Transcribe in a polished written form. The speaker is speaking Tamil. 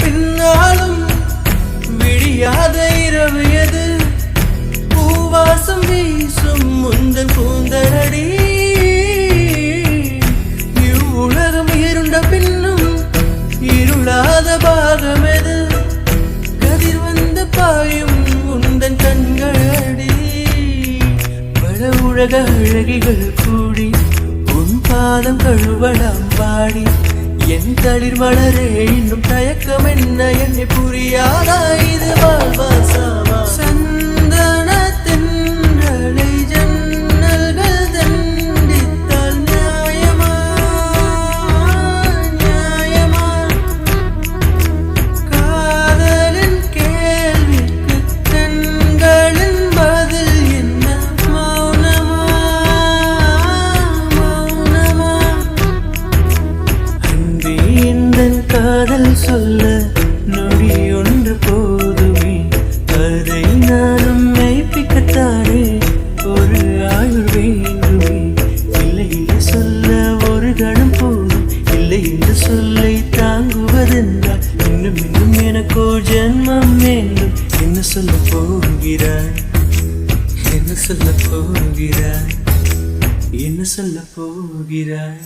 பின்னாலும் விடியாத இரவு எது? பூவாசம் வீசும் முந்தன் பூந்தரடி. இவ்வுலகம் இருண்ட பின்னும் இருளாத பாகம் எது? கதிர் வந்து பாயும் உந்தன் கண்களடி. பல உலக அழகிகள் கூடி உன் பாதம் கழுவலாம் பாடி. என் தளிர் மலரே இன்னும் தயக்கம் என்ன? என்னை புரியாதா இது வாழ்வா சாவா? சந்தன தென்றலை ஜன்னல்கள் தண்டித்தால் நியாயமா நியாயமா? காதலின் கேள்விக்கு கண்களின் பதில் என்ன? மௌனமா மௌனமா? அன்பே எந்தன் காதல் சொல்ல நொடி ஒன்று போதுமே. அதை நானும் மெய்ப்பிக்கத்தானே ஒரு ஆயுள் வேண்டுமே. இல்லை இல்லை சொல்ல ஒரு கணம் போதும். இல்லை என்று சொல்லை தாங்குவதென்றால் இன்னும் இன்னும் எனக்கோ ஜென்மம் வேண்டும். என்ன சொல்ல போகிறாய்? என்ன சொல்ல போகிறாய்? என்ன சொல்ல போகிறாய்?